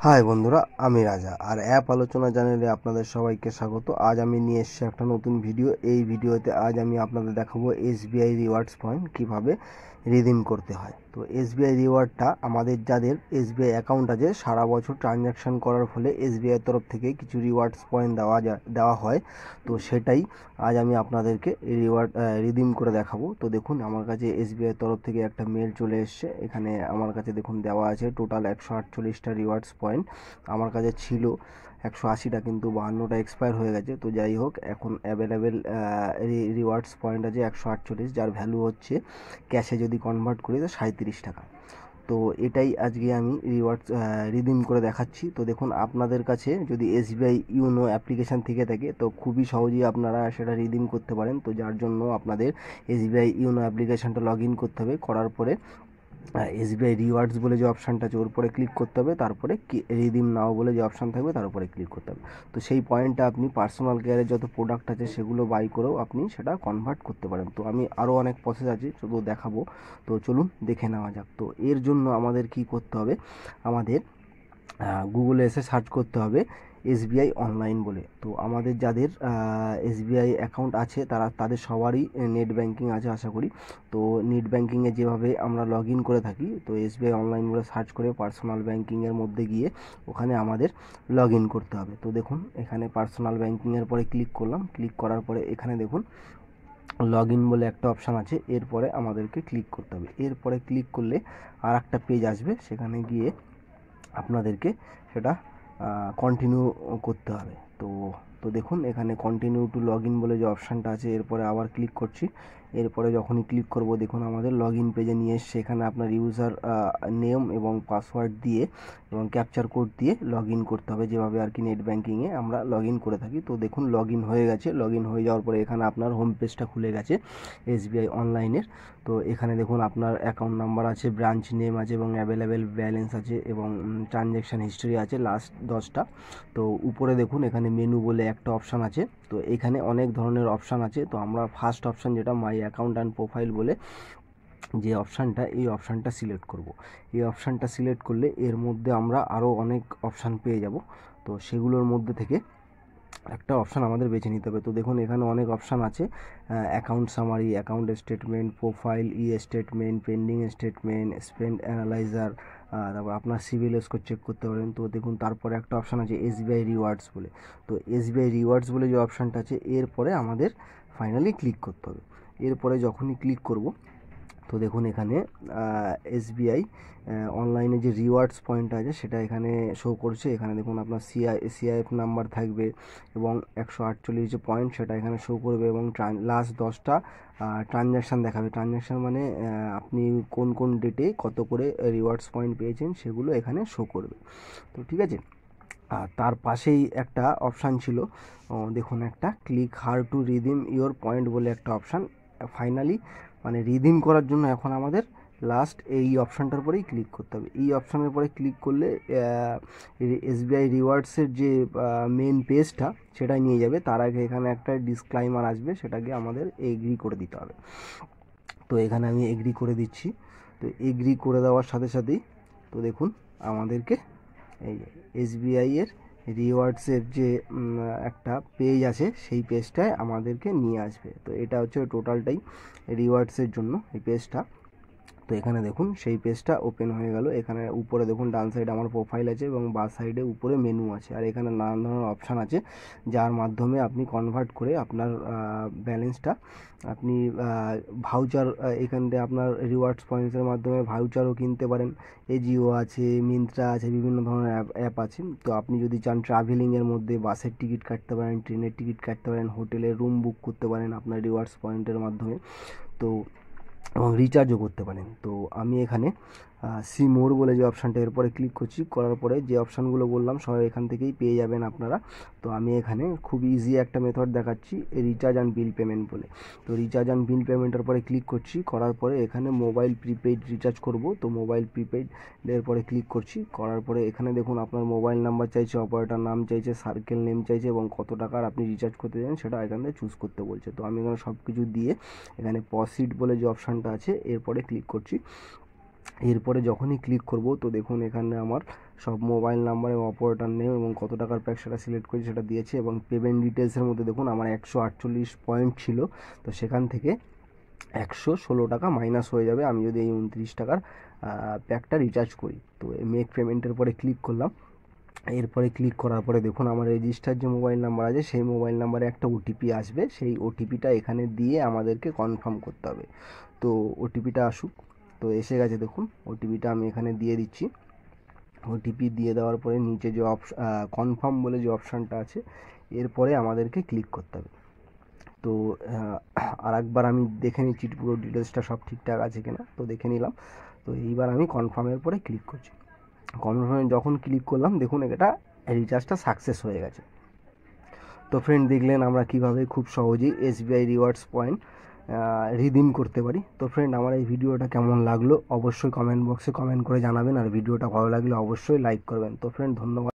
High বন্ধুরা, আমি রাজা আর অ্যাপ আলোচনা চ্যানেলে আপনাদের সবাইকে স্বাগত। আজ আমি নিয়ে এসেছি একটা নতুন ভিডিও। এই ভিডিওতে আজ আমি আপনাদের দেখাবো এসবিআই রিওয়ার্ডস পয়েন্ট কিভাবে রিডিম করতে হয়। তো এসবিআই রিওয়ার্ডটা আমাদের যাদের এসবিআই অ্যাকাউন্ট আছে সারা বছর ট্রানজ্যাকশান করার ফলে এসবিআইয়ের তরফ থেকে কিছু রিওয়ার্ডস পয়েন্ট দেওয়া হয়। তো সেটাই আজ আমি আপনাদেরকে রিওয়ার্ড রিডিম করে দেখাবো। তো দেখুন, আমার কাছে এসবিআইয়ের তরফ থেকে একটা মেল চলে এসছে। এখানে আমার কাছে দেখুন দেওয়া আছে টোটাল 148টা রিওয়ার্ডস পয়েন্ট। আমার কাছে ছিল 180টা, কিন্তু 52টা এক্সপায়ার হয়ে গেছে। তো যাই হোক, এখন অ্যাভেলেবেল রিওয়ার্ডস পয়েন্ট আছে 148, যার ভ্যালু হচ্ছে ক্যাশে যদি কনভার্ট করি তো 37 টাকা। তো এটাই আজকে আমি রিওয়ার্ডস রিডিম করে দেখাচ্ছি। তো দেখুন, আপনাদের কাছে যদি এসবিআই ইউনো অ্যাপ্লিকেশান থেকে থাকে তো খুবই সহজেই আপনারা সেটা রিডিম করতে পারেন। তো যার জন্য আপনাদের এসবিআই ইউনো অ্যাপ্লিকেশানটা লগ ইন করতে হবে। করার পরে এসবিআই রিওয়ার্ডস বলে যে অপশানটা আছে ওর উপরে ক্লিক করতে হবে, তারপরে রিডিম নাও বলে যে অপশান থাকবে তার উপরে ক্লিক করতে হবে। তো সেই পয়েন্টটা আপনি পার্সোনাল কেয়ারের যত প্রোডাক্ট আছে সেগুলো বাই করেও আপনি সেটা কনভার্ট করতে পারেন। তো আমি আরও অনেক প্রসেস আছে, শুধু দেখাবো। তো চলুন দেখে নেওয়া যাক। তো এর জন্য আমাদের কি করতে হবে, আমাদের গুগলে এসে সার্চ করতে হবে এসবিআই অনলাইন বলে। তো আমাদের যাদের এসবিআই অ্যাকাউন্ট আছে তাদের সবারই নেট ব্যাঙ্কিং আছে আশা করি। তো নেট ব্যাঙ্কিংয়ে যেভাবে আমরা লগ ইন করে থাকি, তো এসবিআই অনলাইন বলে সার্চ করে পার্সোনাল ব্যাঙ্কিংয়ের মধ্যে গিয়ে ওখানে আমাদের লগ ইন করতে হবে। তো দেখুন, এখানে পার্সোনাল ব্যাঙ্কিংয়ের পরে ক্লিক করলাম। ক্লিক করার পরে এখানে দেখুন লগ ইন বলে একটা অপশান আছে, এরপরে আমাদেরকে ক্লিক করতে হবে। এরপরে ক্লিক করলে আর একটা পেজ আসবে, সেখানে গিয়ে আপনাদেরকে সেটা কন্টিনিউ করতে হবে। তো তো দেখুন, এখানে কন্টিনিউ টু লগ ইন বলে যে অপশানটা আছে, এরপরে আবার ক্লিক করছি। এরপরে যখনই ক্লিক করব দেখুন আমাদের লগ ইন পেজে নিয়ে এসছে। এখানে আপনার ইউজার নেম এবং পাসওয়ার্ড দিয়ে এবং ক্যাপচার কোড দিয়ে লগ ইন করতে হবে, যেভাবে আর কি নেট ব্যাঙ্কিংয়ে আমরা লগ ইন করে থাকি। তো দেখুন লগ ইন হয়ে গেছে। লগ ইন হয়ে যাওয়ার পরে এখানে আপনার হোম পেজটা খুলে গেছে এসবিআই অনলাইনের। তো এখানে দেখুন আপনার অ্যাকাউন্ট নাম্বার আছে, ব্রাঞ্চ নেম আছে এবং অ্যাভেলেবেল ব্যালেন্স আছে এবং ট্রানজ্যাকশান হিস্ট্রি আছে লাস্ট 10টা। তো উপরে দেখুন এখানে মেনু বলে একটা অপশান আছে। তো এখানে অনেক ধরনের অপশান আছে। তো আমরা ফার্স্ট অপশান যেটা মাই অ্যাকাউন্ট অ্যান্ড প্রোফাইল বলে যে অপশানটা, এই অপশানটা সিলেক্ট করব। এই অপশানটা সিলেক্ট করলে এর মধ্যে আমরা আরও অনেক অপশান পেয়ে যাব। তো সেগুলোর মধ্যে থেকে একটা অপশান আমাদের বেছে নিতে হবে। তো দেখুন এখানে অনেক অপশান আছে, account summary, account statement, profile, e statement, pending statement, spend analyzer, তারপর আপনার সিভিল স্কোর চেক করতে পারেন। তো দেখুন তারপরে একটা অপশান আছে এসবিআই রিওয়ার্ডস বলে। তো এসবিআই রিওয়ার্ডস বলে যে অপশানটা আছে এরপরে আমাদের ফাইনালি ক্লিক করতে হবে। এরপরে যখনই ক্লিক করব তো দেখুন এখানে এসবিআই অনলাইনে যে রিওয়ার্ডস পয়েন্ট আছে সেটা এখানে শো করছে। এখানে দেখুন আপনার সিআইএফ নাম্বার থাকবে এবং 148 যে পয়েন্ট সেটা এখানে শো করবে এবং লাস্ট 10টা ট্রানজ্যাকশান দেখাবে। ট্রানজ্যাকশান মানে আপনি কোন কোন ডেটে কত করে রিওয়ার্ডস পয়েন্ট পেয়েছেন সেগুলো এখানে শো করবে। তো ঠিক আছে। আর তার পাশেই একটা অপশান ছিল, দেখুন একটা click here to redeem your point বলে একটা অপশান। ফাইনালি মানে রিডিম করার জন্য এখন আমাদের লাস্ট এই অপশানটার পরেই ক্লিক করতে হবে। এই অপশানের পরে ক্লিক করলে এসবিআই রিওয়ার্ডসের যে মেন পেজটা সেটাই নিয়ে যাবে। তার আগে এখানে একটা ডিসক্লাইমার আসবে, সেটাকে আমাদের এগ্রি করে দিতে হবে। তো এখানে আমি এগ্রি করে দিচ্ছি। তো এগ্রি করে দেওয়ার সাথে সাথেই তো দেখুন আমাদেরকে এই এসবিআইয়ের রিওয়ার্ডসের যে একটা পেজ আছে সেই পেজটায় আমাদেরকে নিয়ে আসবে। তো এটা হচ্ছে টোটালটাই রিওয়ার্ডসের জন্য এই পেজটা। তো এখানে দেখুন সেই পেজটা ওপেন হয়ে গেল। এখানে উপরে দেখুন ডান সাইডে আমার প্রোফাইল আছে এবং বাঁ সাইডে উপরে মেনু আছে, আর এখানে নানান ধরনের অপশান আছে যার মাধ্যমে আপনি কনভার্ট করে আপনার ব্যালেন্সটা আপনি ভাউচার, এখান থেকে আপনার রিওয়ার্ডস পয়েন্টসের মাধ্যমে ভাউচারও কিনতে পারেন। এজিও আছে, মিন্ত্রা আছে, বিভিন্ন ধরনের অ্যাপ আছে। তো আপনি যদি চান ট্রাভেলিংয়ের মধ্যে বাসের টিকিট কাটতে পারেন, ট্রেনের টিকিট কাটতে পারেন, হোটেলের রুম বুক করতে পারেন আপনার রিওয়ার্ডস পয়েন্টের মাধ্যমে। তো এবং রিচার্জও করতে পারেন। তো আমি এখানে সি মোর বলে যে অপশানটা এরপরে ক্লিক করছি। করার পরে যে অপশানগুলো বললাম সব এখান থেকেই পেয়ে যাবেন আপনারা। তো আমি এখানে খুব ইজি একটা মেথড দেখাচ্ছি, রিচার্জ অ্যান্ড বিল পেমেন্ট বলে। তো রিচার্জ অ্যান্ড বিল পেমেন্টের পরে ক্লিক করছি। করার পরে এখানে মোবাইল প্রিপেইড রিচার্জ করব। তো মোবাইল প্রিপেইডের পরে ক্লিক করছি। করার পরে এখানে দেখুন আপনার মোবাইল নাম্বার চাইছে, অপারেটর নাম চাইছে, সার্কেল নেম চাইছে এবং কত টাকার আপনি রিচার্জ করতে চান সেটা এখান থেকে চুজ করতে বলছে। তো আমি এখানে সব কিছু দিয়ে এখানে প্রসিড বলে যে অপশানটা আছে এরপরে ক্লিক করছি। এরপরে যখনই ক্লিক করব তো দেখুন এখানে আমার সব মোবাইল নাম্বার এবং অপারেটর নেম এবং কত টাকার প্যাক সেটা সিলেক্ট করে সেটা দিয়েছে, এবং পেমেন্ট ডিটেলসের মধ্যে দেখুন আমার 148 পয়েন্ট ছিল, তো সেখান থেকে 116 টাকা মাইনাস হয়ে যাবে আমি যদি এই 29 টাকার প্যাকটা রিচার্জ করি। তো মেক পেমেন্টের পরে ক্লিক করলাম। এরপরে ক্লিক করার পরে দেখুন আমার রেজিস্টার যে মোবাইল নাম্বার আছে সেই মোবাইল নাম্বারে একটা ওটিপি আসবে, সেই ওটিপিটা এখানে দিয়ে আমাদেরকে কনফার্ম করতে হবে। তো ওটিপিটা আসুক। তো এসে গেছে দেখুন, ওটিপিটা আমি এখানে দিয়ে দিচ্ছি। ওটিপি দিয়ে দেওয়ার পরে নিচে যে কনফার্ম বলে যে অপশানটা আছে এরপরে আমাদেরকে ক্লিক করতে হবে। তো আরেকবার আমি দেখে নিচ্ছি পুরো ডিটেলসটা সব ঠিকঠাক আছে কিনা, তো দেখে নিলাম। তো এইবার আমি কনফার্মের পরে ক্লিক করছি। কনফার্মে যখন ক্লিক করলাম দেখুন এটা রিচার্জটা সাকসেস হয়ে গেছে। তো ফ্রেন্ড দেখলেন আমরা কিভাবে খুব সহজেই এসবিআই রিওয়ার্ডস পয়েন্ট রিডিম করতে পারি। তো ফ্রেন্ড আমার এই ভিডিওটা কেমন লাগলো অবশ্যই কমেন্ট বক্সে কমেন্ট করে জানাবেন, আর ভিডিওটা ভালো লাগলে অবশ্যই লাইক করবেন। তো ফ্রেন্ড ধন্যবাদ।